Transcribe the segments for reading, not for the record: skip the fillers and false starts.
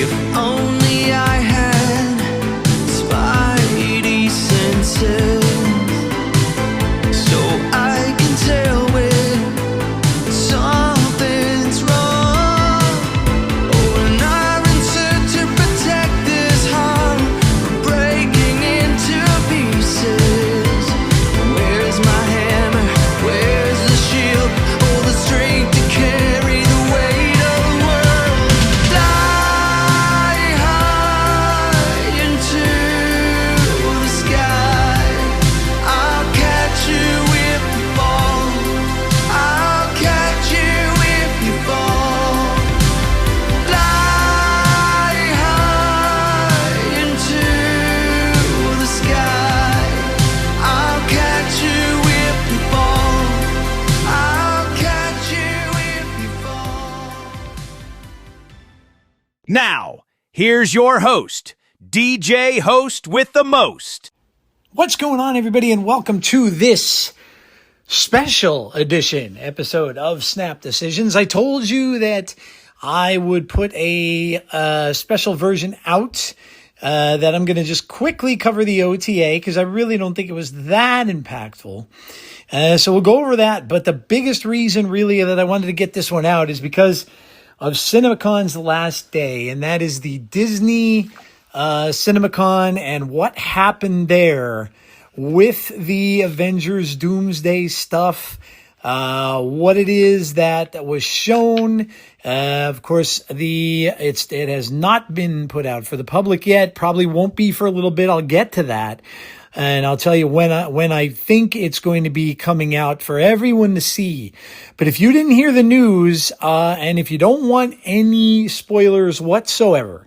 If only I had spidey senses, so I can tell when something's wrong. Oh, and I'm in search to protect this heart from breaking into pieces. Where's my hammer? Where's the shield? Oh, the strength to carry the weight of the world. Fly high into the sky. I'll catch you if you fall. I'll catch you if you fall. Fly high into the sky. I'll catch you if you fall. I'll catch you if you fall. Now, here's your host, DJ Host with the Most. What's going on, everybody, and welcome to this special edition episode of Snap Decisions. I told you that I would put a special version out that I'm going to just quickly cover the OTA because I really don't think it was that impactful. So we'll go over that. But the biggest reason really that I wanted to get this one out is because of CinemaCon's last day, and that is the Disney CinemaCon and what happened there with the Avengers Doomsday stuff, what it is that was shown. Of course, it has not been put out for the public yet. Probably won't be for a little bit. I'll get to that. And I'll tell you when I think it's going to be coming out for everyone to see. But if you didn't hear the news, and if you don't want any spoilers whatsoever,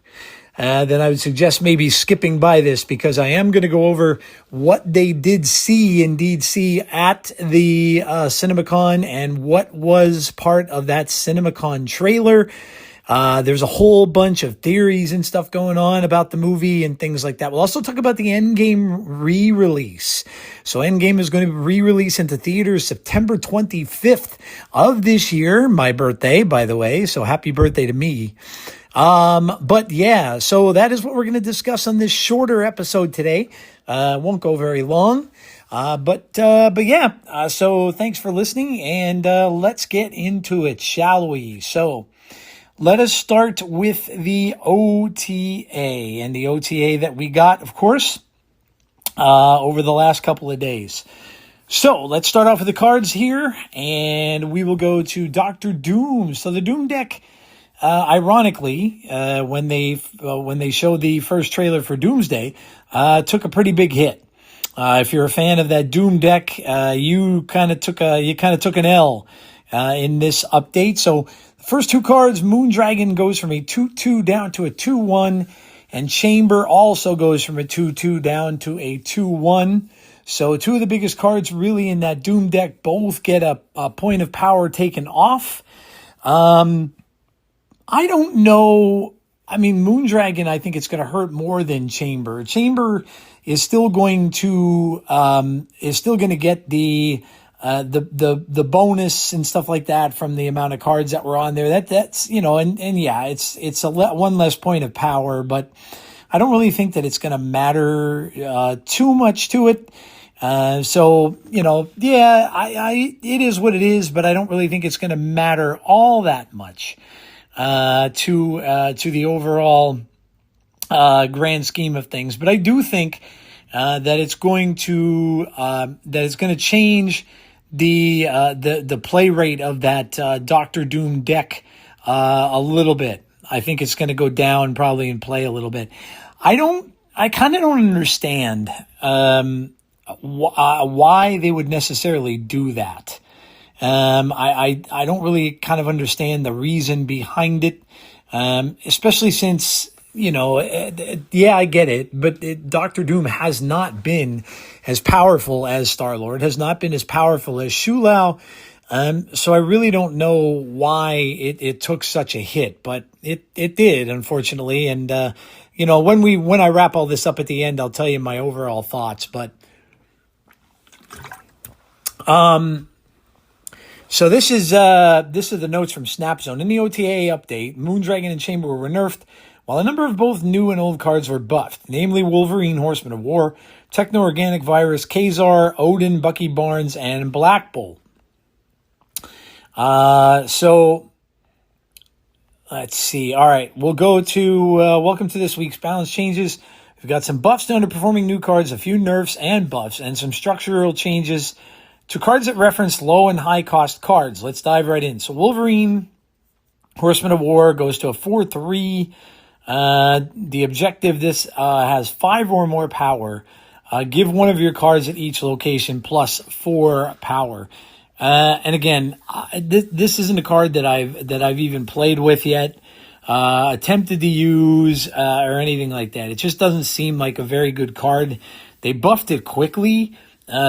then I would suggest maybe skipping by this because I am going to go over what they did indeed see at the CinemaCon and what was part of that CinemaCon trailer. There's a whole bunch of theories and stuff going on about the movie and things like that. We'll also talk about the Endgame re-release. So Endgame is going to re-release into theaters September 25th of this year. My birthday, by the way. So happy birthday to me. But yeah, so that is what we're going to discuss on this shorter episode today. Won't go very long. But yeah, so thanks for listening and, let's get into it, shall we? So let us start with the OTA and the OTA that we got, of course, over the last couple of days. So let's start off with the cards here and we will go to Dr. Doom. So the Doom deck, ironically, when they showed the first trailer for Doomsday, took a pretty big hit. If you're a fan of that Doom deck, you kind of took an L, in this update. So the first two cards, Moondragon goes from a 2/2 down to a 2/1, and Chamber also goes from a 2/2 down to a 2/1. So two of the biggest cards really in that Doom deck both get a point of power taken off. I don't know. I mean, Moondragon, I think it's going to hurt more than Chamber. Chamber is still going to get the bonus and stuff like that from the amount of cards that were on there. That's and yeah, it's one less point of power, but I don't really think that it's going to matter too much to it. So yeah, it is what it is, but I don't really think it's going to matter all that much to the overall grand scheme of things. But I do think that it's going to change the play rate of that Doctor Doom deck a little bit. I think it's going to go down probably in play a little bit. I kind of don't understand why they would necessarily do that. I don't really kind of understand the reason behind it, especially since, yeah, I get it, but Doctor Doom has not been as powerful as Star-Lord, has not been as powerful as Shou. So I really don't know why it took such a hit, but it did, unfortunately. And, when I wrap all this up at the end, I'll tell you my overall thoughts, but, so this is the notes from Snapzone. In the OTA update, Moondragon and Chamber were nerfed while a number of both new and old cards were buffed, namely Wolverine, Horseman of War, Techno-Organic Virus, Kazar, Odin, Bucky Barnes, and Black Bolt. So let's see. All right, we'll go to welcome to this week's balance changes. We've got some buffs to underperforming new cards, a few nerfs and buffs, and some structural changes to cards that reference low and high cost cards. Let's dive right in. So Wolverine, Horseman of War goes to a 4/3. The objective, this has 5 or more power. Give one of your cards at each location plus 4 power. And again, this isn't a card that I've even played with yet, attempted to use, or anything like that. It just doesn't seem like a very good card. They buffed it quickly,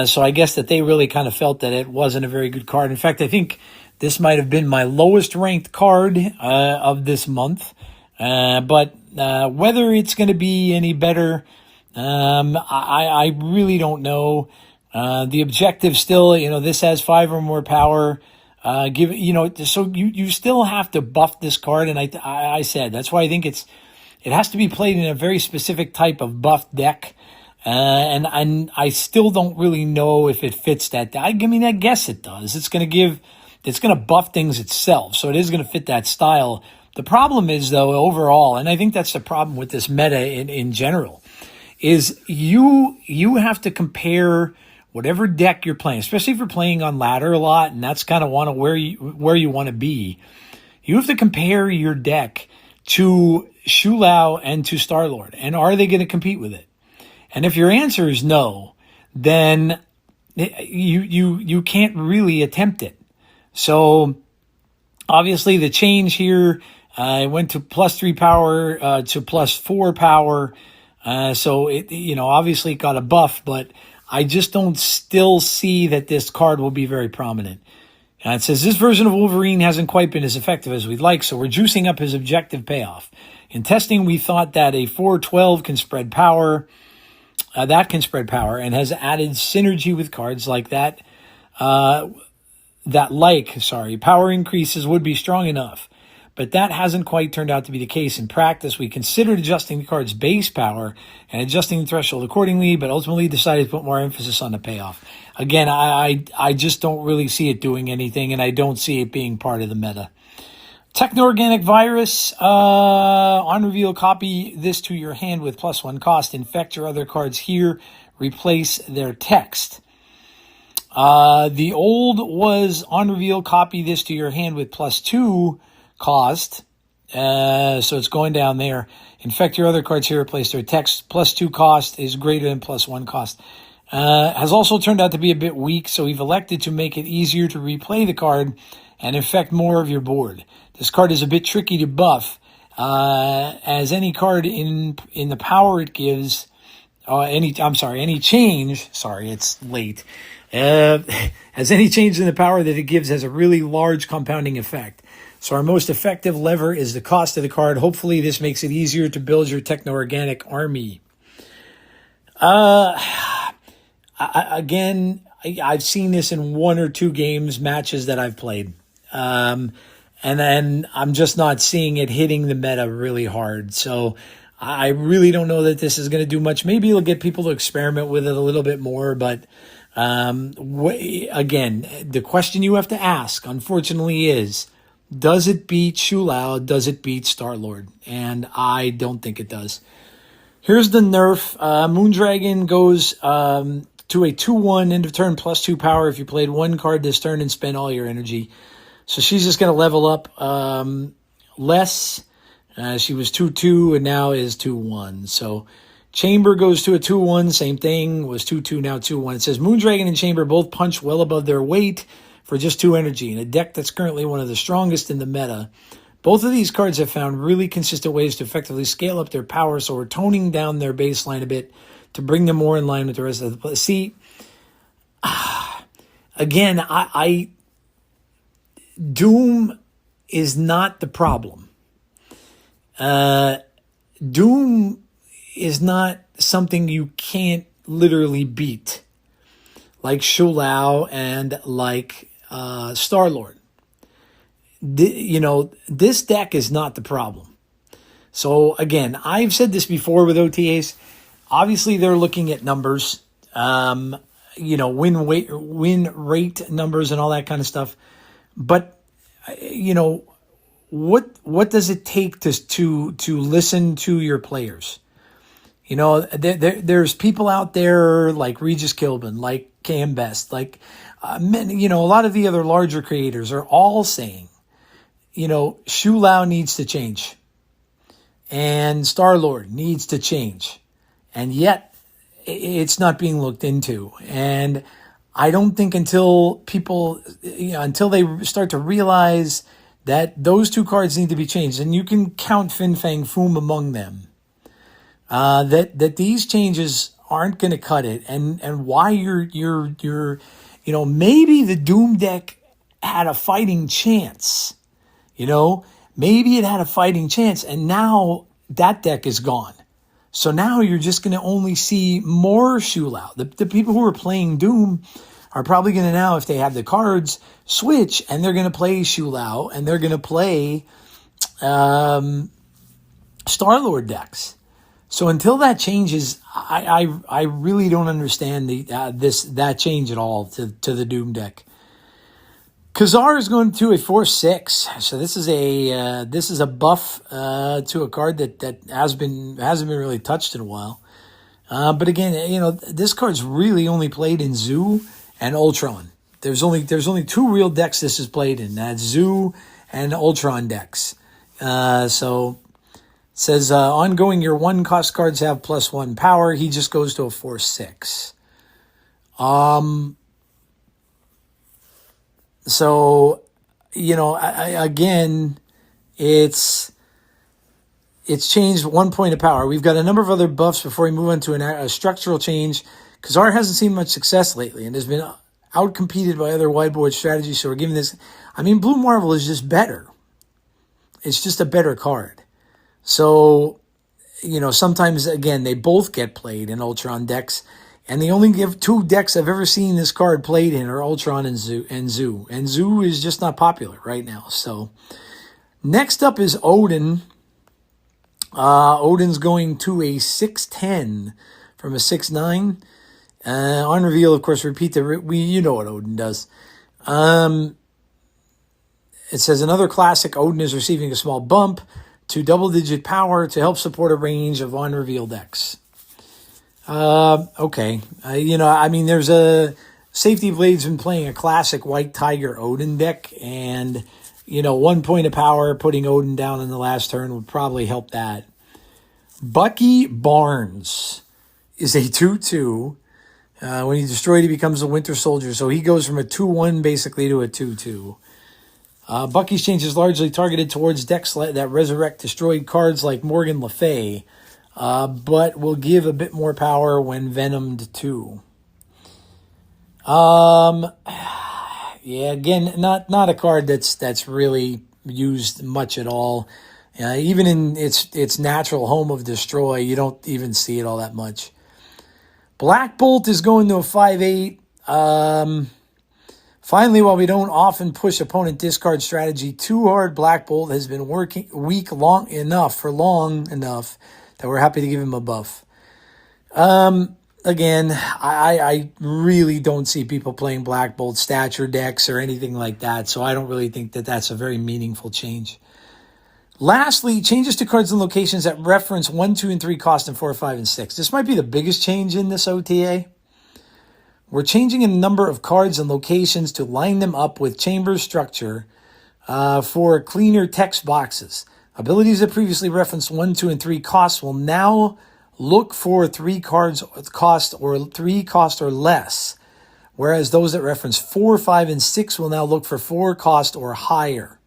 so I guess that they really kind of felt that it wasn't a very good card. In fact, I think this might have been my lowest ranked card of this month. But whether it's going to be any better, I really don't know. The objective still, this has 5 or more power. So you still have to buff this card. And I said, that's why I think it has to be played in a very specific type of buff deck. And I still don't really know if it fits that. I guess it does. It's going to buff things itself. So it is going to fit that style. The problem is, though, overall, and I think that's the problem with this meta in general, is you have to compare whatever deck you're playing, especially if you're playing on ladder a lot, and that's kind of where you want to be. You have to compare your deck to Shou and to Star-Lord, and are they going to compete with it? And if your answer is no, then you can't really attempt it. So obviously the change here, it went to plus 3 power to plus 4 power. So it, obviously it got a buff, but I just don't still see that this card will be very prominent. It says this version of Wolverine hasn't quite been as effective as we'd like, so we're juicing up his objective payoff. In testing, we thought that a 4/12 can spread power. That can spread power and has added synergy with cards like that. Power increases would be strong enough. But that hasn't quite turned out to be the case. In practice, we considered adjusting the card's base power and adjusting the threshold accordingly, but ultimately decided to put more emphasis on the payoff. Again, I just don't really see it doing anything, and I don't see it being part of the meta. Techno-Organic Virus, on reveal, copy this to your hand with plus 1 cost. Infect your other cards here. Replace their text. The old was on reveal, copy this to your hand with plus 2 cost. So it's going down there. Infect your other cards here, replace their text. Plus 2 cost is greater than plus 1 cost. Has also turned out to be a bit weak, so we've elected to make it easier to replay the card and infect more of your board. This card is a bit tricky to buff, as any card in the power it gives, any change, it's late, as any change in the power that it gives has a really large compounding effect. So our most effective lever is the cost of the card. Hopefully this makes it easier to build your techno-organic army. I've seen this in 1 or 2 matches that I've played. And then I'm just not seeing it hitting the meta really hard. So I really don't know that this is going to do much. Maybe it'll get people to experiment with it a little bit more. But again, the question you have to ask, unfortunately, is, does it beat Shou? Does it beat Star-Lord? And I don't think it does. Here's the nerf. Moondragon goes to a 2/1 end of turn plus 2 power if you played 1 card this turn and spent all your energy. So she's just going to level up less. She was 2/2 and now is 2/1. So Chamber goes to a 2/1, same thing, was 2/2, now 2/1. It says Moondragon and Chamber both punch well above their weight for just 2 energy in a deck that's currently one of the strongest in the meta. Both of these cards have found really consistent ways to effectively scale up their power, so we're toning down their baseline a bit to bring them more in line with the rest of the play. See, again, Doom is not the problem. Doom is not something you can't literally beat, like Shou and like Star-Lord. This deck is not the problem. So again, I've said this before with OTAs. Obviously, they're looking at numbers, win rate numbers and all that kind of stuff. But what does it take to listen to your players? There's people out there like Regis Kilbin, like Cam Best, like a lot of the other larger creators are all saying, Shou needs to change, and Star-Lord needs to change, and yet it's not being looked into. And I don't think until people, until they start to realize that those two cards need to be changed, and you can count Fin Fang Foom among them, that these changes aren't going to cut it, and why you're maybe the Doom deck had a fighting chance, maybe it had a fighting chance, and now that deck is gone. So now you're just going to only see more Shou. The people who are playing Doom are probably going to now, if they have the cards, switch, and they're going to play Shou, and they're going to play Star-Lord decks. So until that changes, I really don't understand that change at all to the Doom deck. Khazar is going to a 4/6, so this is a buff to a card that hasn't been really touched in a while. But again, this card's really only played in Zoo and Ultron. There's only two real decks this is played in. That's Zoo and Ultron decks. So it says ongoing, your 1-cost cards have +1 power. He just goes to a 4/6. So, again, it's changed 1 point of power. We've got a number of other buffs before we move on to a structural change. Khazar hasn't seen much success lately and has been outcompeted by other wideboard strategies. So we're giving this, Blue Marvel is just better. It's just a better card. So, sometimes, again, they both get played in Ultron decks. And the only two decks I've ever seen this card played in are Ultron and Zoo. And Zoo is just not popular right now. So next up is Odin. Odin's going to a 6/10 from a 6/9. On reveal, of course, repeat you know what Odin does. It says another classic. Odin is receiving a small bump to double-digit power to help support a range of on reveal decks. Okay. There's a Safety Blade's been playing a classic White Tiger Odin deck, and 1 point of power, putting Odin down in the last turn would probably help that. Bucky Barnes is a 2/2. When he's destroyed, he becomes a Winter Soldier, so he goes from a 2/1 basically to a 2/2. Bucky's change is largely targeted towards decks that resurrect destroyed cards like Morgan Le Fay, but will give a bit more power when venomed too. Again, not a card that's really used much at all. Even in its natural home of Destroy, you don't even see it all that much. Black Bolt is going to a 5/8. Finally, while we don't often push opponent discard strategy too hard, Black Bolt has been working long enough that we're happy to give him a buff. Again, I really don't see people playing Black Bolt stature decks or anything like that, so I don't really think that that's a very meaningful change. Lastly, changes to cards and locations that reference 1, 2, and 3 cost in 4, 5, and 6. This might be the biggest change in this OTA. We're changing a number of cards and locations to line them up with chamber structure for cleaner text boxes. Abilities that previously referenced 1, 2, and 3 costs will now look for 3 cards cost or 3 cost or less, whereas those that reference 4, 5, and 6 will now look for 4 cost or higher.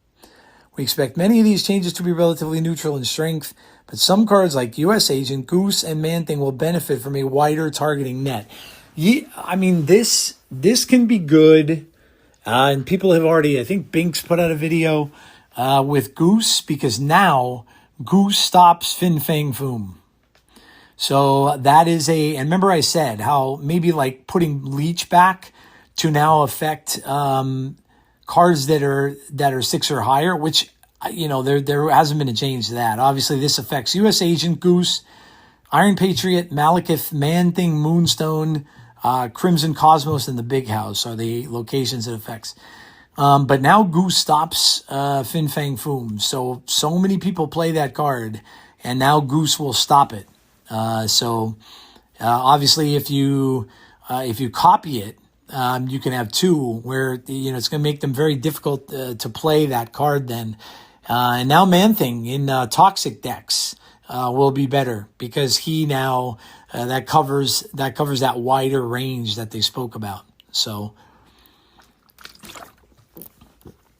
We expect many of these changes to be relatively neutral in strength, but some cards like U.S. Agent, Goose, and Man-Thing will benefit from a wider targeting net. This can be good, and people have already, I think Binks put out a video with Goose, because now Goose stops Fin Fang Foom. So that is and remember I said how maybe like putting Leech back to now affect cards that are 6 or higher, which there hasn't been a change to that. Obviously, this affects U.S. Agent, Goose, Iron Patriot, Malekith, Man-Thing, Moonstone, Crimson Cosmos, and the Big House are the locations it affects. But now Goose stops Fin Fang Foom. So many people play that card, and now Goose will stop it. Obviously, if you copy it, you can have two where it's going to make them very difficult to play that card then. And now Man-Thing in Toxic decks will be better because he now that covers that wider range that they spoke about. So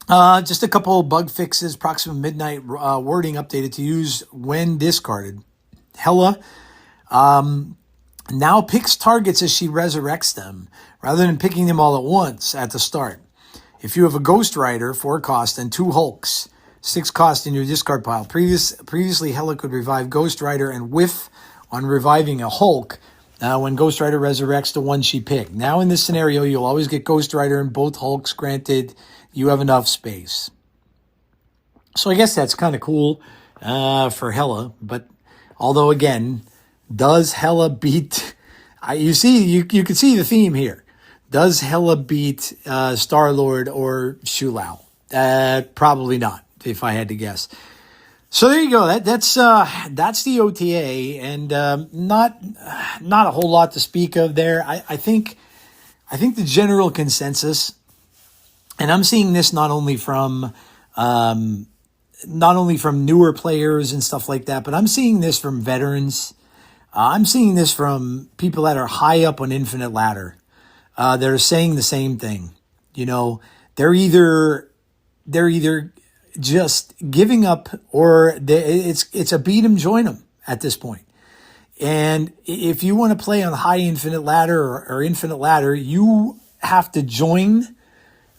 just a couple of bug fixes. Proxima Midnight wording updated to use when discarded. Hela now picks targets as she resurrects them, rather than picking them all at once at the start. If you have a Ghost Rider, 4 cost, and 2 Hulks, 6 cost in your discard pile. Previously, Hela could revive Ghost Rider and whiff on reviving a Hulk when Ghost Rider resurrects the one she picked. Now in this scenario, you'll always get Ghost Rider and both Hulks, granted you have enough space. So I guess that's kind of cool for Hela, but although again, does Hela beat... You can see the theme here. Does Hela beat Star-Lord or Shou? Probably not, if I had to guess. So there you go. That's the OTA, and not a whole lot to speak of there. I think the general consensus, and I'm seeing this not only from newer players and stuff like that, but I'm seeing this from veterans. I'm seeing this from people that are high up on Infinite Ladder. They're saying the same thing. They're either just giving up or it's a beat 'em, join 'em at this point. And if you want to play on high Infinite Ladder or Infinite Ladder, you have to join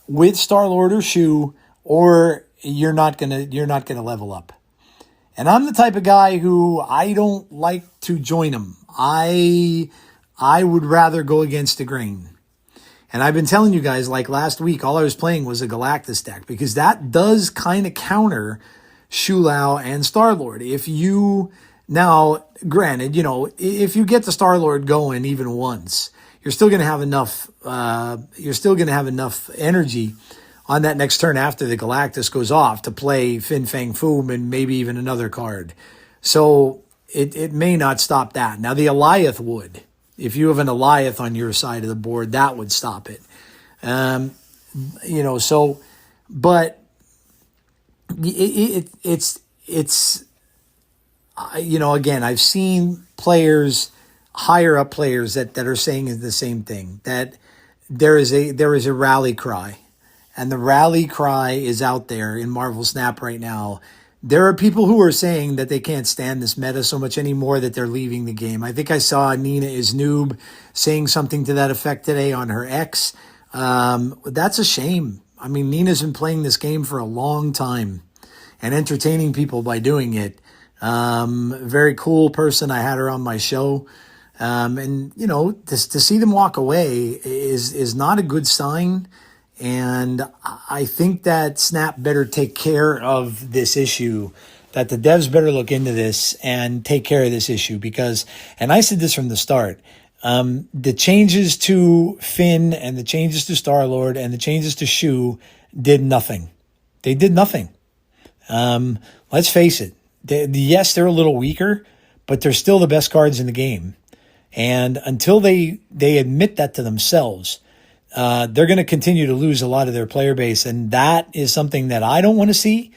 with Star-Lord or Shou, or you're not gonna level up. And I'm the type of guy who I don't like to join them. I would rather go against the grain. And I've been telling you guys, like last week, all I was playing was a Galactus deck because that does kind of counter Shou and Star-Lord. If you, now, granted, if you get the Star-Lord going even once, you're still going to have enough, energy on that next turn after the Galactus goes off to play Fin Fang Foom and maybe even another card. So it may not stop that. Now the Eliath would. If you have an Eliath on your side of the board, that would stop it. But again, I've seen players, higher up players that are saying the same thing, that there is a rally cry. And the rally cry is out there in Marvel Snap right now. There are people who are saying that they can't stand this meta so much anymore that they're leaving the game. I think I saw Nina is Noob saying something to that effect today on her X. That's a shame. I mean, Nina's been playing this game for a long time and entertaining people by doing it. Very cool person. I had her on my show. To see them walk away is not a good sign. And I think that Snap better take care of this issue, that the devs better look into this and take care of this issue because, and I said this from the start, the changes to Finn and the changes to Star-Lord and the changes to Shou did nothing. They did nothing. Let's face it. Yes, they're a little weaker, but they're still the best cards in the game. And until they admit that to themselves, they're going to continue to lose a lot of their player base. And that is something that I don't want to see.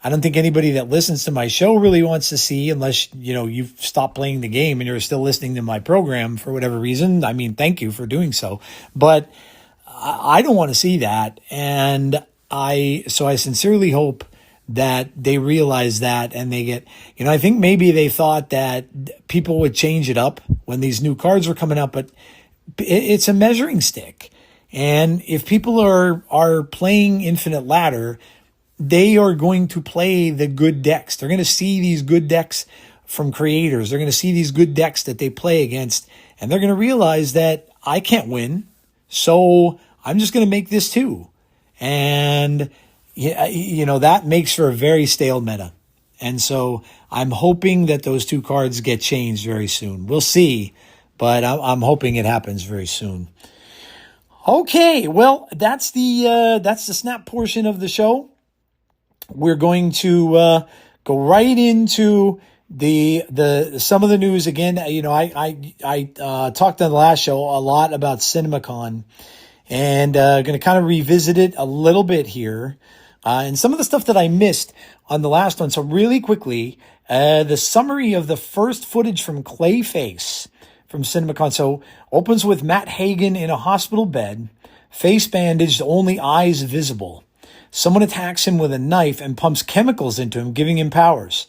I don't think anybody that listens to my show really wants to see, unless, you've stopped playing the game and you're still listening to my program for whatever reason. I mean, thank you for doing so. But I don't want to see that. And I sincerely hope that they realize that and they get, I think maybe they thought that people would change it up when these new cards were coming out, but it's a measuring stick. And if people are playing Infinite Ladder, they are going to play the good decks. They're going to see these good decks from creators. They're going to see these good decks that they play against, and they're going to realize that I can't win, so I'm just going to make this too. And, that makes for a very stale meta. And so I'm hoping that those two cards get changed very soon. We'll see, but I'm hoping it happens very soon. Okay, well, that's the snap portion of the show. We're going to go right into the some of the news again. I talked on the last show a lot about CinemaCon, and going to kind of revisit it a little bit here, and some of the stuff that I missed on the last one. So really quickly, the summary of the first footage from Clayface from CinemaCon. So opens with Matt Hagen in a hospital bed, face bandaged, only eyes visible. Someone attacks him with a knife and pumps chemicals into him, giving him powers.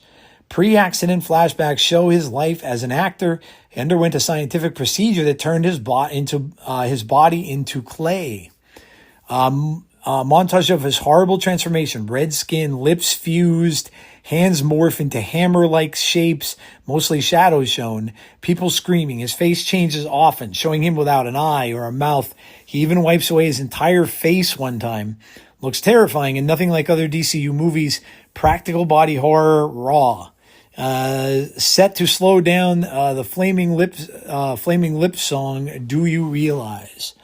Pre-accident flashbacks show his life as an actor. He underwent a scientific procedure that turned his body into clay. Montage of his horrible transformation: red skin, lips fused, hands morph into hammer-like shapes, mostly shadows shown, people screaming. His face changes often, showing him without an eye or a mouth. He even wipes away his entire face one time. Looks terrifying and nothing like other DCU movies. Practical body horror, raw. Set to slow down the Flaming Lips song, Do You Realize?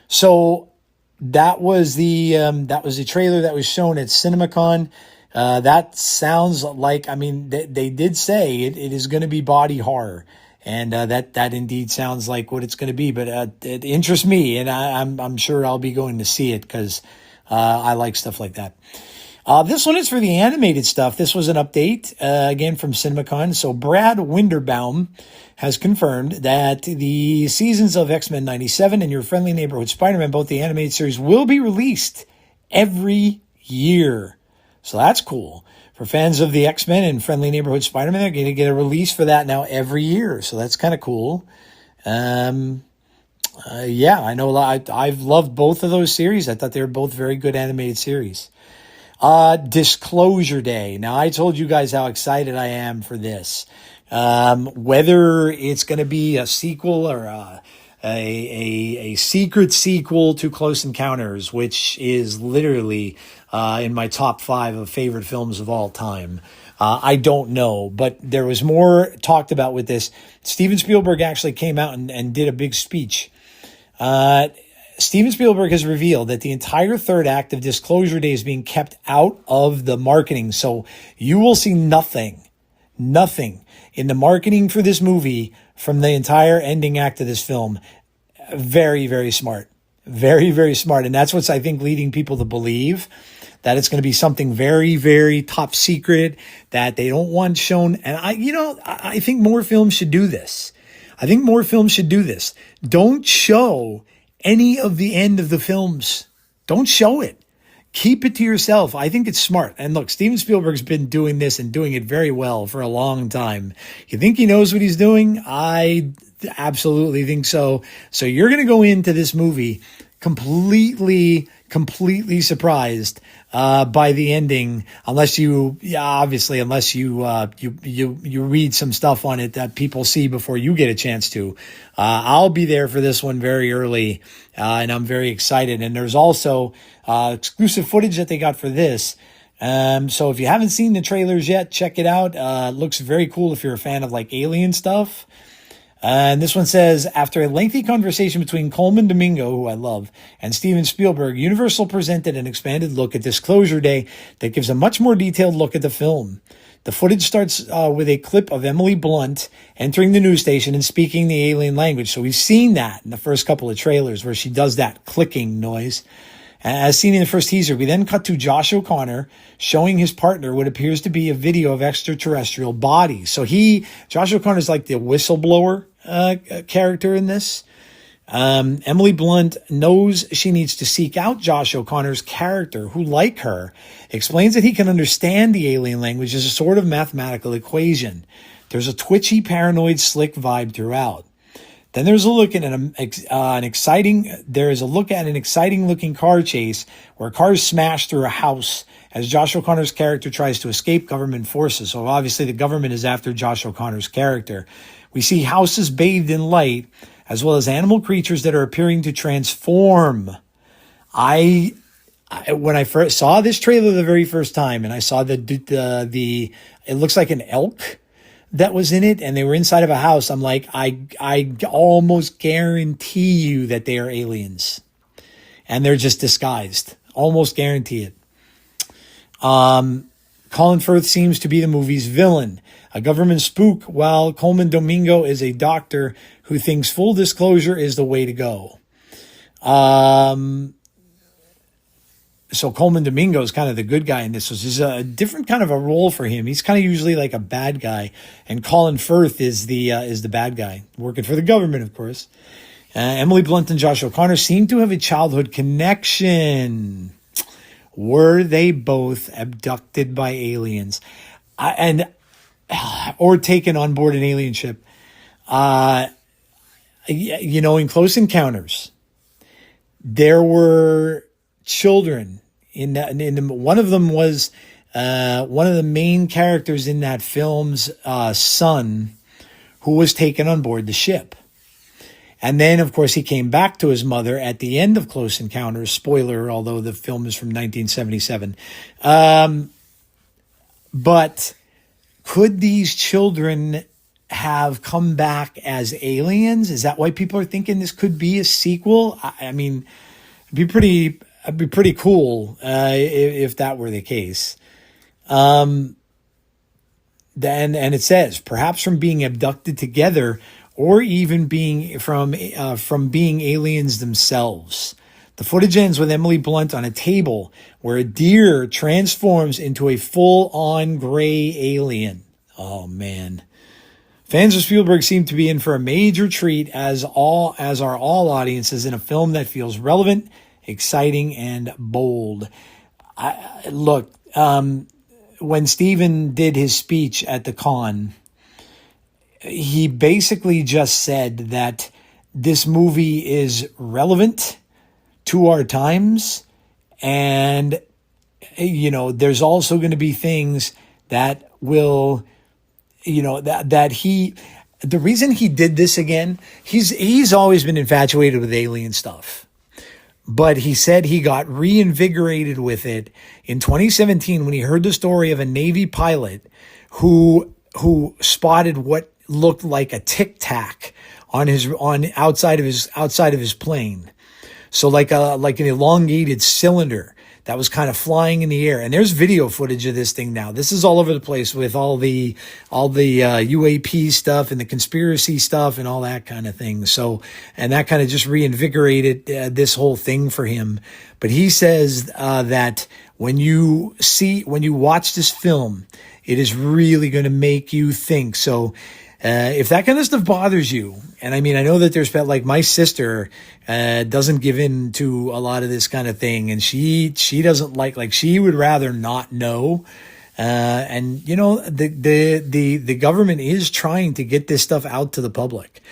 So that was the trailer that was shown at CinemaCon. That sounds like, they did say it is going to be body horror, and that indeed sounds like what it's going to be. But it interests me, and I'm sure I'll be going to see it because I like stuff like that. This one is for the animated stuff. This was an update, again, from CinemaCon. So Brad Winderbaum has confirmed that the seasons of X-Men 97 and Your Friendly Neighborhood Spider-Man, both the animated series, will be released every year. So that's cool. For fans of the X-Men and Friendly Neighborhood Spider-Man, they're going to get a release for that now every year. So that's kind of cool. I know I've loved both of those series. I thought they were both very good animated series. Disclosure Day. Now, I told you guys how excited I am for this. Whether it's going to be a sequel or a secret sequel to Close Encounters, which is literally in my top 5 of favorite films of all time. I don't know, but there was more talked about with this. Steven Spielberg actually came out and did a big speech. Steven Spielberg has revealed that the entire third act of Disclosure Day is being kept out of the marketing. So you will see nothing in the marketing for this movie from the entire ending act of this film. Very, very smart. Very, very smart. And that's what's, I think, leading people to believe that it's going to be something very, very top secret that they don't want shown. And I think more films should do this. Don't show any of the end of the films. Don't show it. Keep it to yourself. I think it's smart. And look, Steven Spielberg's been doing this and doing it very well for a long time. You think he knows what he's doing? I absolutely think so. So you're going to go into this movie completely surprised by the ending, unless you read some stuff on it that people see before you get a chance to. I'll be there for this one very early, and I'm very excited. And there's also exclusive footage that they got for this. So if you haven't seen the trailers yet, check it out. It looks very cool if you're a fan of like alien stuff. And this one says, after a lengthy conversation between Coleman Domingo, who I love, and Steven Spielberg, Universal presented an expanded look at Disclosure Day that gives a much more detailed look at the film. The footage starts with a clip of Emily Blunt entering the news station and speaking the alien language. So we've seen that in the first couple of trailers where she does that clicking noise. As seen in the first teaser, we then cut to Josh O'Connor showing his partner what appears to be a video of extraterrestrial bodies. So Josh O'Connor is like the whistleblower character in this. Emily Blunt knows she needs to seek out Josh O'Connor's character, who, like her, explains that he can understand the alien language as a sort of mathematical equation. There's a twitchy, paranoid, slick vibe throughout. Then there's a look at an exciting looking car chase where cars smash through a house as Josh O'Connor's character tries to escape government forces. So obviously the government is after Josh O'Connor's character. We see houses bathed in light, as well as animal creatures that are appearing to transform. I when I first saw this trailer the very first time, and I saw the it looks like an elk that was in it, and they were inside of a house. I'm like, I almost guarantee you that they are aliens, and they're just disguised. Almost guarantee it. Colin Firth seems to be the movie's villain, a government spook, while Coleman Domingo is a doctor who thinks full disclosure is the way to go. So Coleman Domingo is kind of the good guy in this. This is a different kind of a role for him. He's kind of usually like a bad guy, and Colin Firth is the bad guy, working for the government, of course. Emily Blunt and Josh O'Connor seem to have a childhood connection. Were they both abducted by aliens, or taken on board an alien ship? In Close Encounters, there were children one of them was one of the main characters in that film's son, who was taken on board the ship. And then, of course, he came back to his mother at the end of Close Encounters. Spoiler, although the film is from 1977. But could these children have come back as aliens? Is that why people are thinking this could be a sequel? I mean, it'd be pretty cool if that were the case. And it says, perhaps from being abducted together, or even being from being aliens themselves. The footage ends with Emily Blunt on a table where a deer transforms into a full-on gray alien. Oh man. Fans of Spielberg seem to be in for a major treat, as are all audiences, in a film that feels relevant, exciting, and bold. When Steven did his speech at the con, he basically just said that this movie is relevant to our times, and there's also going to be things that will, the reason he did this again, he's always been infatuated with alien stuff, but he said he got reinvigorated with it in 2017 when he heard the story of a Navy pilot who spotted what looked like a Tic Tac outside of his plane. So like an elongated cylinder that was kind of flying in the air. And there's video footage of this thing now. This is all over the place with all the UAP stuff and the conspiracy stuff and all that kind of thing. So, and that kind of just reinvigorated this whole thing for him. But he says that when you watch this film, it is really going to make you think. So, if that kind of stuff bothers you, and I mean, I know that there's like my sister doesn't give in to a lot of this kind of thing, and she doesn't like she would rather not know. And the government is trying to get this stuff out to the public.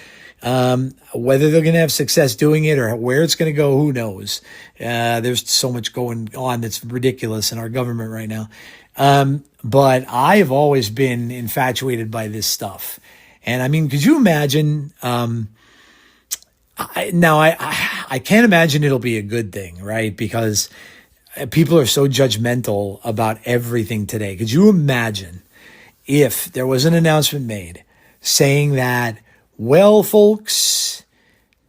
Whether they're going to have success doing it or where it's going to go, who knows? There's so much going on that's ridiculous in our government right now. But I've always been infatuated by this stuff. And I mean, could you imagine, I can't imagine it'll be a good thing, right? Because people are so judgmental about everything today. Could you imagine if there was an announcement made saying that, well, folks,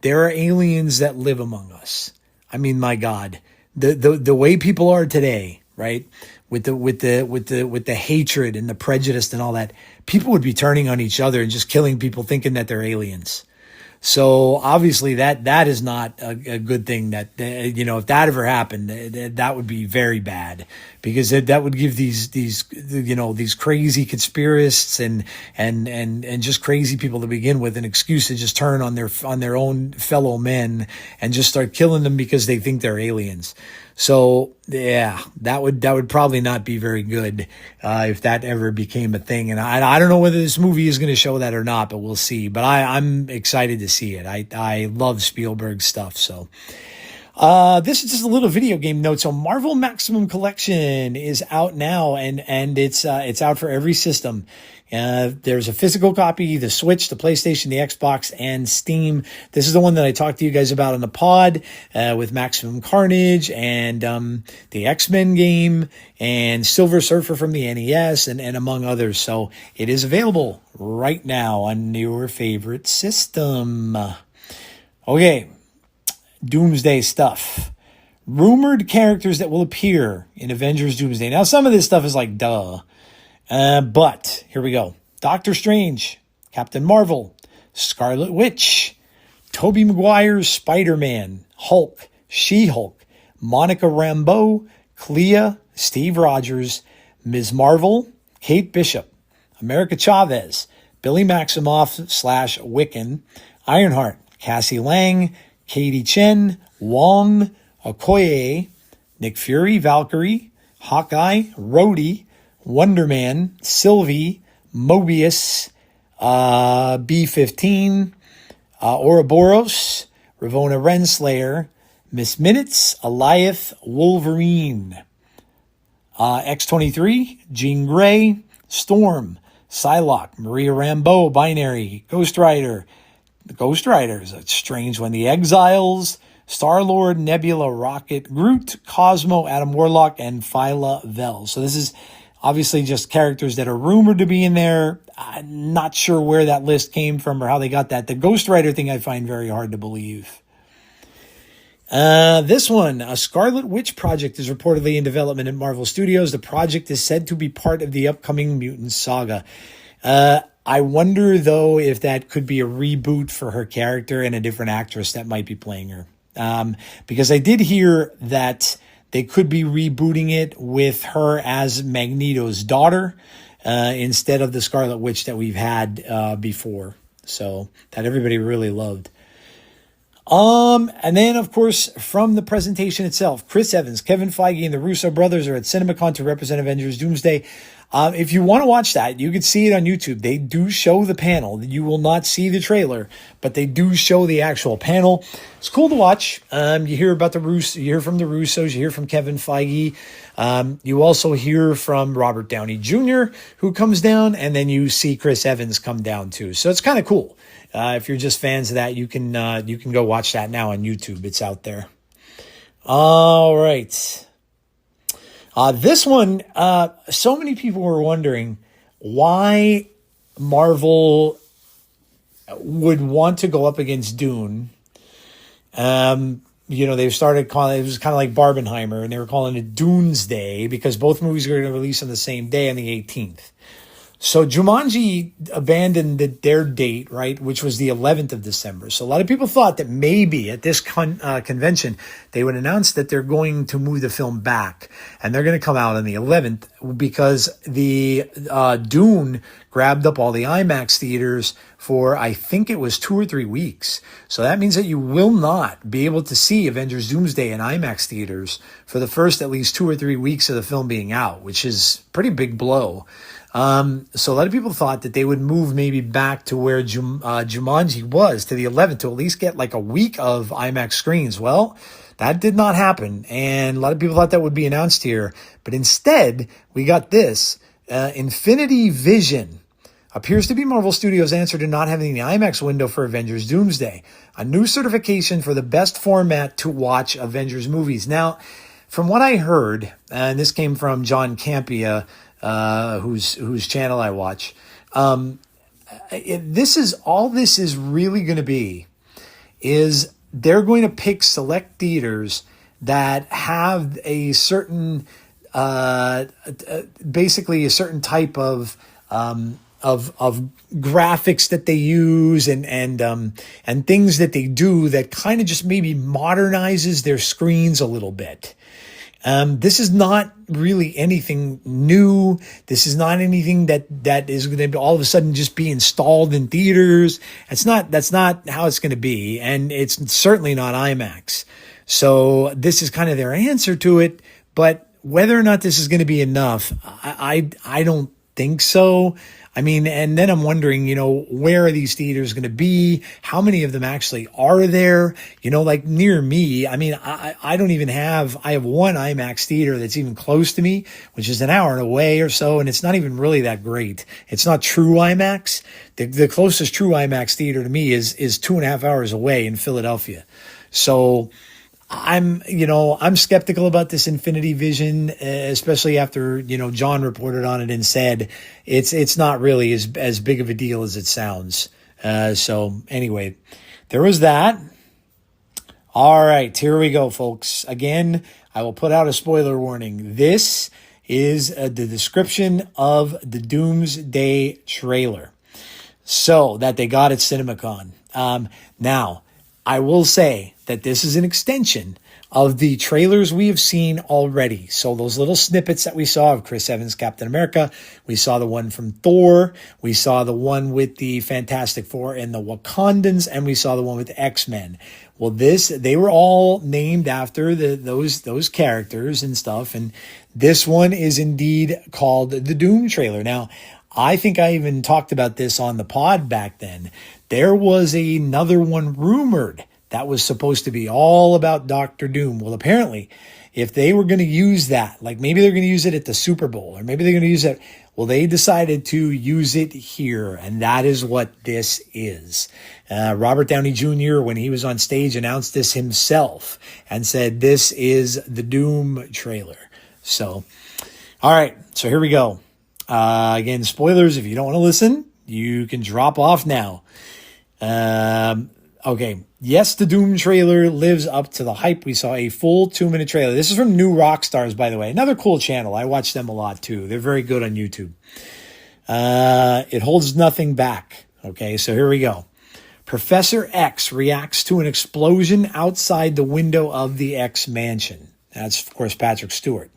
there are aliens that live among us? I mean, my God, the way people are today, right? With the hatred and the prejudice and all that, people would be turning on each other and just killing people, thinking that they're aliens. So obviously that is not a good thing. That if that ever happened, that would be very bad, because that would give these crazy conspiracists and just crazy people to begin with an excuse to just turn on their own fellow men and just start killing them because they think they're aliens. So yeah, that would probably not be very good if that ever became a thing. And I don't know whether this movie is going to show that or not, but we'll see. But I'm excited to see it. I love Spielberg stuff. So this is just a little video game note. So Marvel Maximum Collection is out now, and it's out for every system. There's a physical copy, the Switch, the PlayStation, the Xbox, and Steam. This is the one that I talked to you guys about on the pod with Maximum Carnage and the X-Men game and Silver Surfer from the NES and among others. So it is available right now on your favorite system. Okay, Doomsday stuff. Rumored characters that will appear in Avengers Doomsday. Now, some of this stuff is like, duh. But here we go. Doctor Strange, Captain Marvel, Scarlet Witch, Tobey Maguire's Spider-Man, Hulk, She-Hulk, Monica Rambeau, Clea, Steve Rogers, Ms. Marvel, Kate Bishop, America Chavez, Billy Maximoff / Wiccan, Ironheart, Cassie Lang, Katie Chen, Wong, Okoye, Nick Fury, Valkyrie, Hawkeye, Rhodey, Wonder Man, Sylvie, Mobius, B-15, Ouroboros, Ravonna Renslayer, Miss Minutes, Eliath, Wolverine, X-23, Jean Grey, Storm, Psylocke, Maria Rambeau, Binary, Ghost Rider. The Ghost Rider is a strange one. The Exiles, Star-Lord, Nebula, Rocket, Groot, Cosmo, Adam Warlock, and Phyla Vel. So this is obviously just characters that are rumored to be in there. I'm not sure where that list came from or how they got that. The Ghost Rider thing I find very hard to believe. This one, a Scarlet Witch project is reportedly in development at Marvel Studios. The project is said to be part of the upcoming Mutant Saga. I wonder, though, if that could be a reboot for her character and a different actress that might be playing her. Because I did hear that they could be rebooting it with her as Magneto's daughter instead of the Scarlet Witch that we've had before. So that everybody really loved. And then, of course, from the presentation itself, Chris Evans, Kevin Feige, and the Russo brothers are at CinemaCon to represent Avengers Doomsday. If you want to watch that, you can see it on YouTube. They do show the panel. You will not see the trailer, but they do show the actual panel. It's cool to watch. You hear about the you hear from the Russos, you hear from Kevin Feige. You also hear from Robert Downey Jr., who comes down, and then you see Chris Evans come down too. So it's kind of cool. If you're just fans of that, you can go watch that now on YouTube. It's out there. All right. This one, so many people were wondering why Marvel would want to go up against Dune. They've started calling it was kind of like Barbenheimer, and they were calling it Doomsday because both movies are going to release on the same day on the 18th. So Jumanji abandoned their date, right, which was the 11th of December. So a lot of people thought that maybe at this convention they would announce that they're going to move the film back and they're going to come out on the 11th because the Dune grabbed up all the IMAX theaters for, I think it was 2 or 3 weeks. So that means that you will not be able to see Avengers Doomsday in IMAX theaters for the first at least 2 or 3 weeks of the film being out, which is a pretty big blow. So a lot of people thought that they would move maybe back to where Jumanji was, to the 11th, to at least get like a week of IMAX screens. Well, that did not happen, and a lot of people thought that would be announced here. But instead, we got this. Infinity Vision appears to be Marvel Studios' answer to not having the IMAX window for Avengers Doomsday, a new certification for the best format to watch Avengers movies. Now, from what I heard, and this came from John Campea, whose channel I watch. This is really going to be is they're going to pick select theaters that have a certain, basically a certain type of graphics that they use and things that they do that kind of just maybe modernizes their screens a little bit. This is not really anything new. This is not anything that is going to all of a sudden just be installed in theaters. That's not how it's going to be. And it's certainly not IMAX. So this is kind of their answer to it. But whether or not this is going to be enough, I don't think so. I mean, and then I'm wondering, where are these theaters going to be? How many of them actually are there? Like near me. I mean, I don't even I have one IMAX theater that's even close to me, which is an hour away or so. And it's not even really that great. It's not true IMAX. The closest true IMAX theater to me is 2.5 hours away in Philadelphia. So I'm skeptical about this Infinity Vision, especially after, John reported on it and said it's not really as big of a deal as it sounds. So anyway, there was that. All right, here we go, folks. Again, I will put out a spoiler warning. This is the description of the Doomsday trailer. So that they got at CinemaCon. Now, I will say that this is an extension of the trailers we have seen already. So those little snippets that we saw of Chris Evans' Captain America, we saw the one from Thor, we saw the one with the Fantastic Four and the Wakandans, and we saw the one with X-Men. Well, they were all named after those characters and stuff, and this one is indeed called the Doom trailer. Now, I think I even talked about this on the pod back then. There was another one rumored that was supposed to be all about Doctor Doom. Well, apparently, if they were going to use that, like maybe they're going to use it at the Super Bowl, or maybe they're going to use it, well, they decided to use it here, and that is what this is. Robert Downey Jr., when he was on stage, announced this himself and said, this is the Doom trailer. So, all right, so here we go. Again, spoilers, if you don't want to listen, you can drop off now. Okay. Yes, the Doom trailer lives up to the hype. We saw a full 2-minute trailer. This is from New Rockstars, by the way. Another cool channel. I watch them a lot, too. They're very good on YouTube. It holds nothing back. Okay, so here we go. Professor X reacts to an explosion outside the window of the X mansion. That's, of course, Patrick Stewart.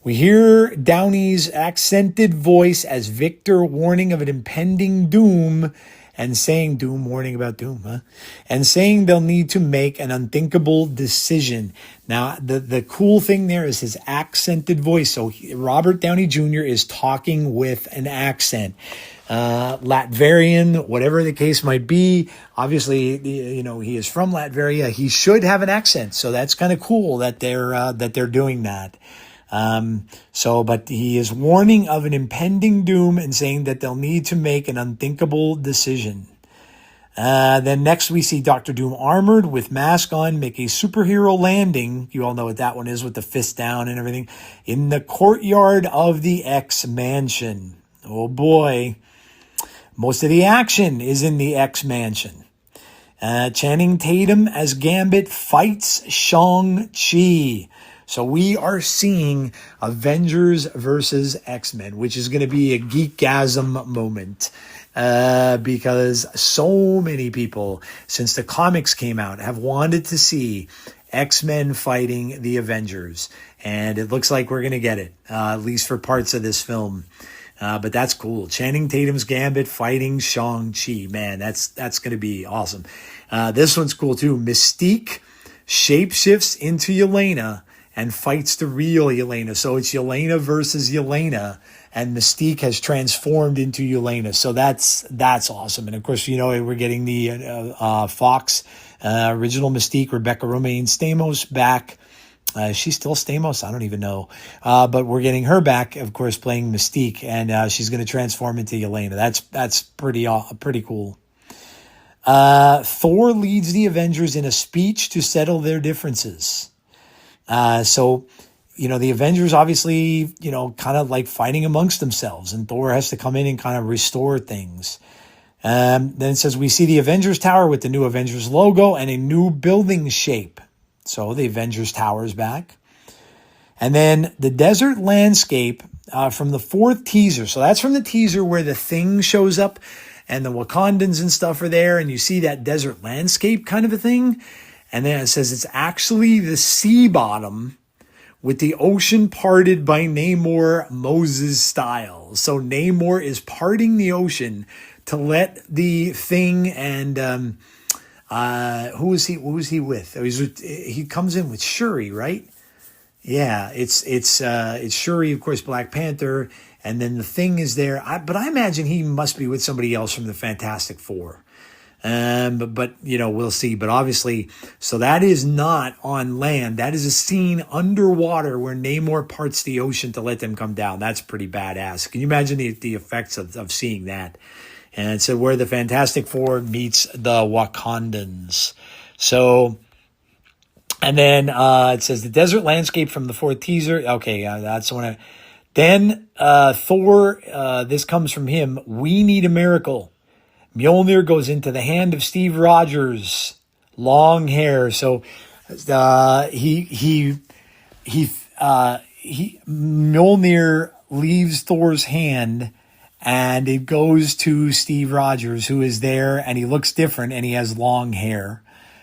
We hear Downey's accented voice as Victor warning of an impending doom and saying warning about doom, huh? And saying they'll need to make an unthinkable decision. Now, the cool thing there is his accented voice. So Robert Downey Jr. is talking with an accent. Latvian, whatever the case might be. Obviously, he is from Latveria. He should have an accent. So that's kind of cool that they're doing that. But he is warning of an impending doom and saying that they'll need to make an unthinkable decision. Then next we see Dr. Doom armored with mask on, make a superhero landing. You all know what that one is with the fist down and everything in the courtyard of the X mansion. Oh boy. Most of the action is in the X mansion. Channing Tatum as Gambit fights Shang-Chi. So we are seeing Avengers versus X-Men, which is going to be a geekgasm moment because so many people, since the comics came out, have wanted to see X-Men fighting the Avengers. And it looks like we're going to get it, at least for parts of this film. But that's cool. Channing Tatum's Gambit fighting Shang-Chi. Man, that's going to be awesome. This one's cool too. Mystique shapeshifts into Yelena and fights the real Yelena. So it's Yelena versus Yelena, and Mystique has transformed into Yelena. So that's awesome. And of course, we're getting the Fox original Mystique, Rebecca Romaine Stamos, back. She's still Stamos? I don't even know. But we're getting her back, of course, playing Mystique, and she's going to transform into Yelena. That's pretty cool. Thor leads the Avengers in a speech to settle their differences. So the Avengers obviously, kind of like fighting amongst themselves, and Thor has to come in and kind of restore things. Then it says we see the Avengers Tower with the new Avengers logo and a new building shape. So the Avengers Tower is back. And then the desert landscape from the 4th teaser. So that's from the teaser where the Thing shows up and the Wakandans and stuff are there, and you see that desert landscape kind of a thing. And then it says it's actually the sea bottom with the ocean parted by Namor Moses style. So Namor is parting the ocean to let the Thing and who was he with? He comes in with Shuri, right? Yeah, it's Shuri, of course, Black Panther, And then the Thing is there. But I imagine he must be with somebody else from the Fantastic Four. But we'll see. But obviously, so that is not on land. That is a scene underwater where Namor parts the ocean to let them come down. That's pretty badass. Can you imagine the effects of seeing that? And so where the Fantastic Four meets the Wakandans. So, and then it says the desert landscape from the fourth teaser. Okay, that's the one. Then Thor, this comes from him. We need a miracle. Mjolnir goes into the hand of Steve Rogers. Long hair. So Mjolnir leaves Thor's hand and it goes to Steve Rogers, who is there, and he looks different and he has long hair.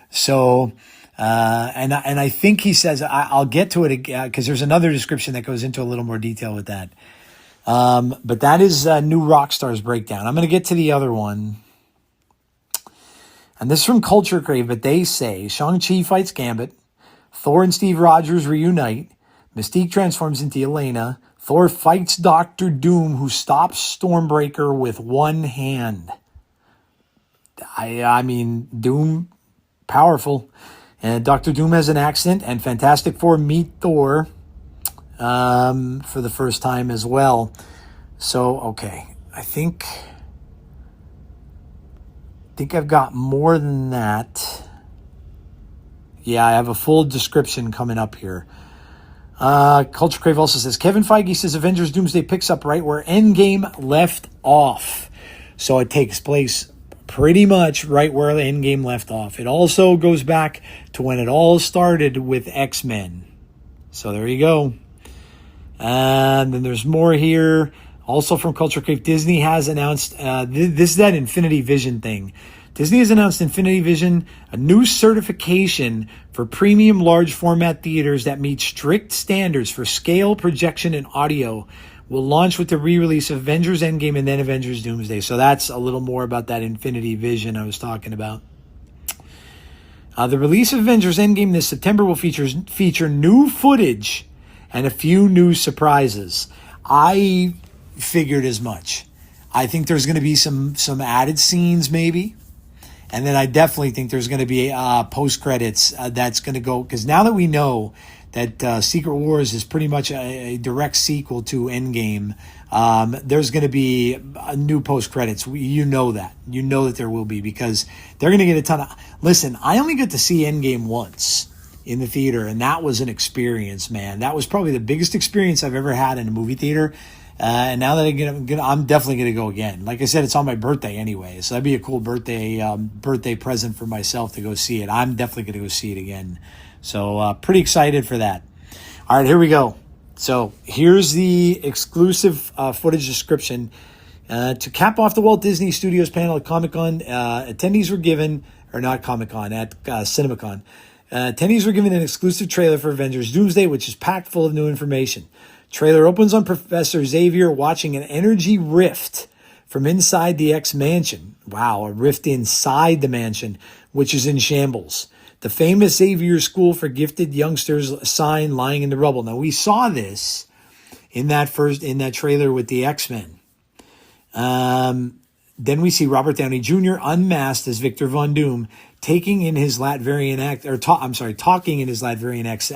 So and I think he says, I'll get to it again because there's another description that goes into a little more detail with that. But that is New Rockstars breakdown. I'm going to get to the other one. And this is from Culture Crave, but they say Shang-Chi fights Gambit. Thor and Steve Rogers reunite. Mystique transforms into Yelena. Thor fights Doctor Doom, who stops Stormbreaker with one hand. I mean, Doom, powerful. And Doctor Doom has an accident, and Fantastic Four meet Thor for the first time as well. So, okay, I think I've got more than that. Yeah, I have a full description coming up here. Culture Crave also says, Kevin Feige says Avengers Doomsday picks up right where Endgame left off. So it takes place pretty much right where the Endgame left off. It also goes back to when it all started with X-Men. So there you go. And then there's more here. Also from Culture Crave, Disney has announced, this is that Infinity Vision thing. Disney has announced Infinity Vision, a new certification for premium large format theaters that meet strict standards for scale, projection, and audio. Will launch with the re-release of Avengers Endgame and then Avengers Doomsday. So that's a little more about that Infinity Vision I was talking about. The release of Avengers Endgame this September will feature new footage and a few new surprises. I figured as much. I think there's going to be some added scenes maybe. And then I definitely think there's going to be post-credits that's going to go. Because now that we know that Secret Wars is pretty much a direct sequel to Endgame, there's going to be a new post-credits. You know that. You know that there will be because they're going to get a ton of... Listen, I only get to see Endgame once in the theater, and that was an experience, man. That was probably the biggest experience I've ever had in a movie theater. And now that I'm definitely going to go again. Like I said, it's on my birthday anyway, so that'd be a cool birthday present for myself to go see it. I'm definitely going to go see it again. So pretty excited for that. All right, here we go. So here's the exclusive footage description. To cap off the Walt Disney Studios panel at Comic-Con, attendees were given, or not Comic-Con, at CinemaCon. Attendees were given an exclusive trailer for Avengers Doomsday, which is packed full of new information. Trailer opens on Professor Xavier watching an energy rift from inside the X mansion. Wow, a rift inside the mansion, which is in shambles. The famous Xavier School for Gifted Youngsters sign lying in the rubble. Now, we saw this in that trailer with the X-Men. Then we see Robert Downey Jr. unmasked as Victor Von Doom, talking in his Latvian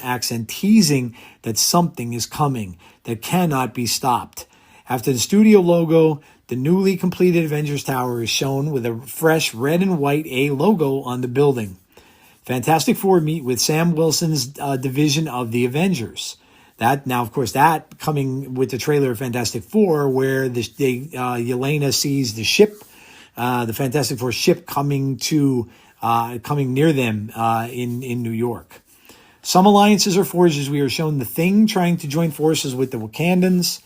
accent, teasing that something is coming that cannot be stopped. After the studio logo, the newly completed Avengers Tower is shown with a fresh red and white A logo on the building. Fantastic Four meet with Sam Wilson's division of the Avengers. That now, of course, that coming with the trailer of Fantastic Four, where Yelena sees the ship, the Fantastic Four ship coming near them in New York. Some alliances are forged as we are shown the Thing trying to join forces with the Wakandans.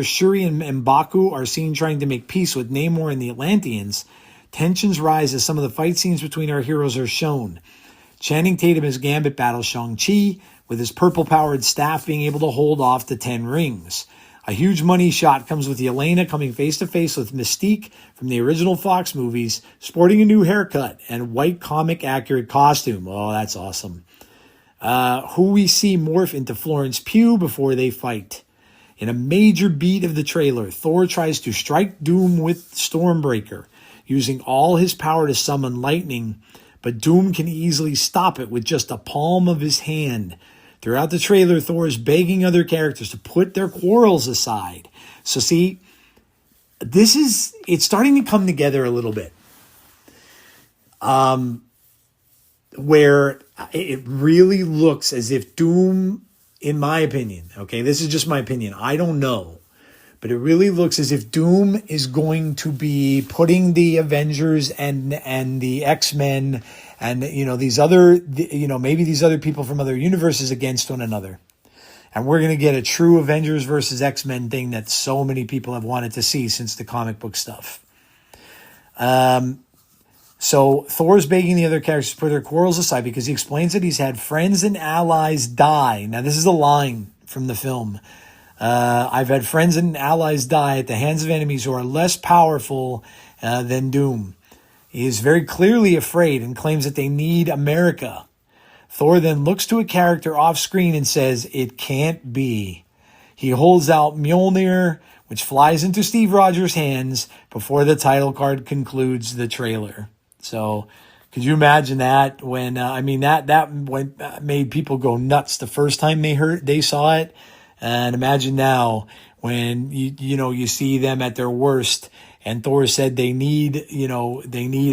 Shuri and M'Baku are seen trying to make peace with Namor and the Atlanteans. Tensions rise as some of the fight scenes between our heroes are shown. Channing Tatum as Gambit battles Shang-Chi, with his purple-powered staff being able to hold off the 10 rings. A huge money shot comes with Yelena coming face-to-face with Mystique from the original Fox movies, sporting a new haircut and white comic-accurate costume. Oh, that's awesome. Who we see morph into Florence Pugh before they fight. In a major beat of the trailer, Thor tries to strike Doom with Stormbreaker, using all his power to summon lightning, but Doom can easily stop it with just the palm of his hand. Throughout the trailer, Thor is begging other characters to put their quarrels aside. So see, it's starting to come together a little bit. Where it really looks as if Doom, in my opinion, okay, this is just my opinion, I don't know, but it really looks as if Doom is going to be putting the Avengers and the X-Men and, these other, maybe these other people from other universes against one another. And we're going to get a true Avengers versus X-Men thing that so many people have wanted to see since the comic book stuff. So Thor's begging the other characters to put their quarrels aside because he explains that he's had friends and allies die. Now, this is a line from the film. I've had friends and allies die at the hands of enemies who are less powerful than Doom. He is very clearly afraid and claims that they need America. Thor then looks to a character off screen and says, "It can't be." He holds out Mjolnir, which flies into Steve Rogers' hands before the title card concludes the trailer. So could you imagine that when, that made people go nuts the first time they saw it. And imagine now when you see them at their worst and Thor said they need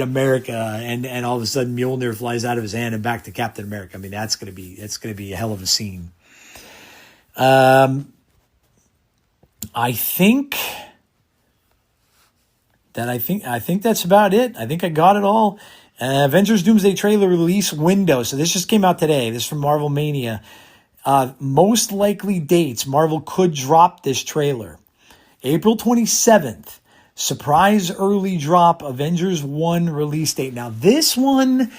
America and all of a sudden Mjolnir flies out of his hand and back to Captain America. I mean, that's going to be a hell of a scene. I think that's about it. I think I got it all. Avengers Doomsday trailer release window. So this just came out today. This is from Marvel Mania. Most likely dates Marvel could drop this trailer. April 27th. Surprise early drop Avengers 1 release date. Now this one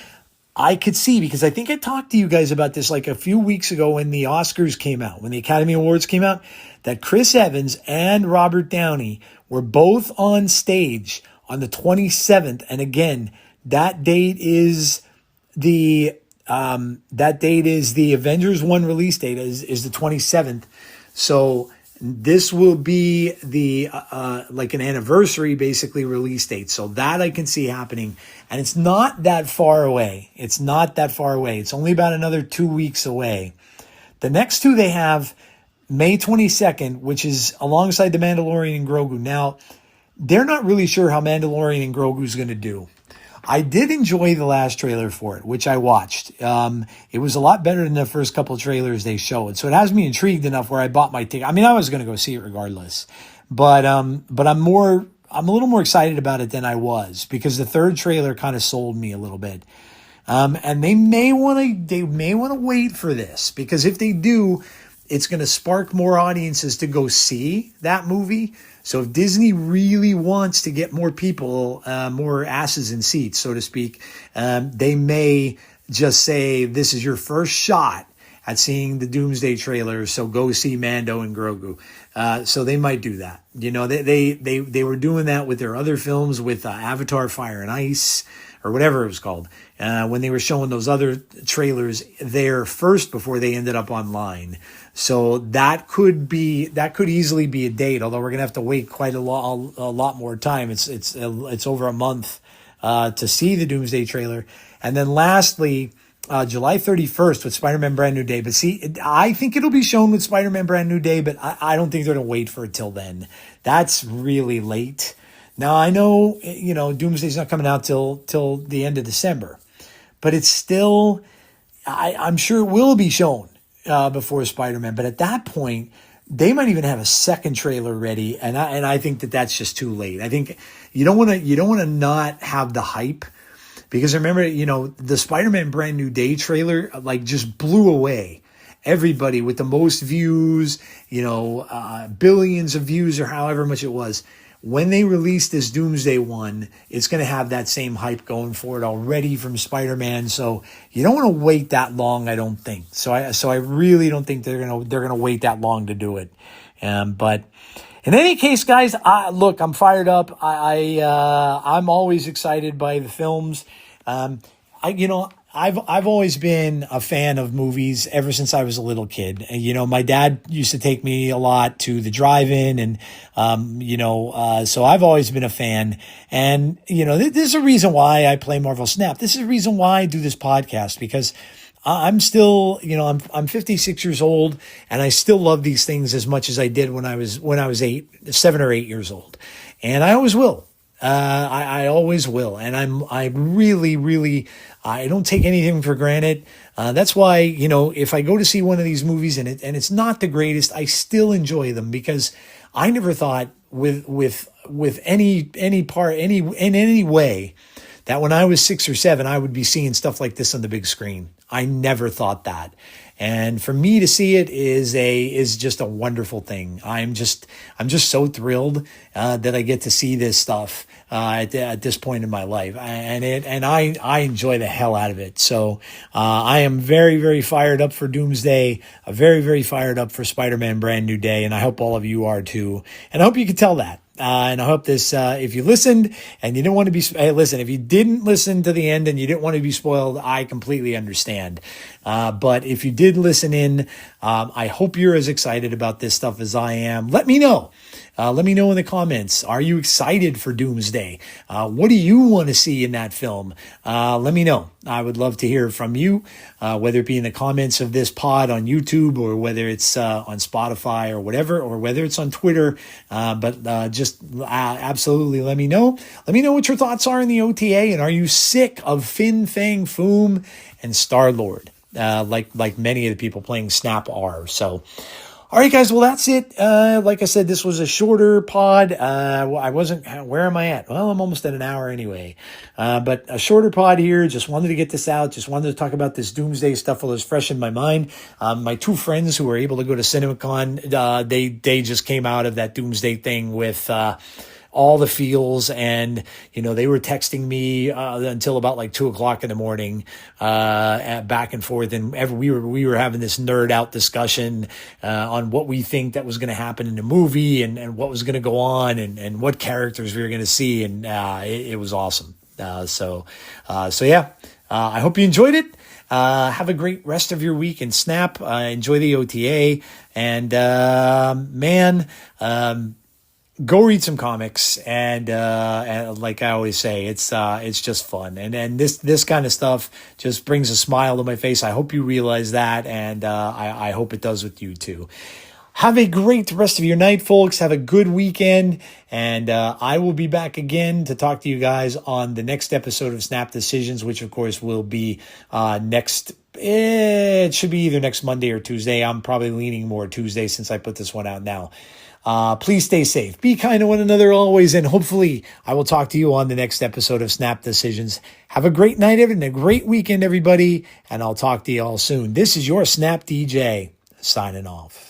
I could see because I think I talked to you guys about this like a few weeks ago when the Oscars came out, when the Academy Awards came out, that Chris Evans and Robert Downey were both on stage on the 27th. And again, that date is the Avengers 1 release date is the 27th. So this will be the like an anniversary basically release date. So that I can see happening. And it's not that far away. It's only about another 2 weeks away. The next two they have May 22nd, which is alongside The Mandalorian and Grogu. Now, they're not really sure how Mandalorian and Grogu is going to do. I did enjoy the last trailer for it, which I watched. It was a lot better than the first couple of trailers they showed. So it has me intrigued enough where I bought my ticket. I mean, I was going to go see it regardless, but I'm a little more excited about it than I was because the third trailer kind of sold me a little bit. And they may want to wait for this because if they do, it's going to spark more audiences to go see that movie. So if Disney really wants to get more people, more asses in seats, so to speak, they may just say, this is your first shot at seeing the Doomsday trailer, so go see Mando and Grogu. So they might do that. They were doing that with their other films with Avatar, Fire and Ice, or whatever it was called, when they were showing those other trailers there first before they ended up online. So that could easily be a date, although we're going to have to wait quite a lot more time. It's over a month to see the Doomsday trailer. And then lastly, July 31st with Spider-Man Brand New Day. But see, I think it'll be shown with Spider-Man Brand New Day, but I don't think they're going to wait for it till then. That's really late. Now, I know, Doomsday's not coming out till the end of December, but it's still, I'm sure it will be shown before Spider-Man. But at that point, they might even have a second trailer ready, and I think that's just too late. I think you don't want to not have the hype, because remember, the Spider-Man Brand New Day trailer just blew away everybody with the most views, billions of views or however much it was. When they release this Doomsday one, it's going to have that same hype going for it already from Spider-Man. So you don't want to wait that long, I don't think. So I really don't think they're going to wait that long to do it. But in any case, guys, look, I'm fired up. I'm always excited by the films. I've always been a fan of movies ever since I was a little kid. You know, my dad used to take me a lot to the drive-in, and so I've always been a fan. And this is a reason why I play Marvel Snap. This is a reason why I do this podcast, because I'm still, I'm 56 years old, and I still love these things as much as I did when I was 7 or 8 years old, and I always will. I always will. And I really, really, I don't take anything for granted. That's why, if I go to see one of these movies and it's not the greatest, I still enjoy them, because I never thought with any part, in any way, that when I was 6 or 7, I would be seeing stuff like this on the big screen. I never thought that. And for me to see it is just a wonderful thing. I'm just so thrilled that I get to see this stuff at this point in my life, and I enjoy the hell out of it. So I am very, very fired up for Doomsday. Very, very fired up for Spider-Man Brand New Day, and I hope all of you are too. And I hope you can tell that. And I hope this, if you listened and you didn't want to be, hey, listen, if you didn't listen to the end and you didn't want to be spoiled, I completely understand. But if you did listen in, I hope you're as excited about this stuff as I am. Let me know. Let me know in the comments. Are you excited for Doomsday? What do you want to see in that film? Let me know. I would love to hear from you, whether it be in the comments of this pod on YouTube, or whether it's on Spotify or whatever, or whether it's on Twitter. But just absolutely let me know. Let me know what your thoughts are in the OTA, and are you sick of Fin Fang Foom and Star-Lord, like many of the people playing Snap are. So, all right, guys. Well, that's it. Like I said, this was a shorter pod. Where am I at? Well, I'm almost at an hour anyway. But a shorter pod here. Just wanted to get this out. Just wanted to talk about this Doomsday stuff while it was fresh in my mind. My two friends who were able to go to CinemaCon, they just came out of that Doomsday thing with, all the feels, and they were texting me until about like 2:00 in the morning, back and forth, and we were having this nerd out discussion on what we think that was going to happen in the movie, and what was going to go on, and what characters we were going to see, and it was awesome. So yeah, I hope you enjoyed it. Have a great rest of your week in Snap. Enjoy the OTA, and go read some comics, and like I always say, it's just fun, and this kind of stuff just brings a smile to my face. I hope you realize that, and I hope it does with you too. Have a great rest of your night, folks. Have a good weekend, and I will be back again to talk to you guys on the next episode of Snap Decisions, which of course will be next. It should be either next Monday or Tuesday. I'm probably leaning more Tuesday since I put this one out now. Please stay safe. Be kind to one another always, and hopefully I will talk to you on the next episode of Snap Decisions. Have a great night and a great weekend, everybody, and I'll talk to you all soon. This is your Snap DJ signing off.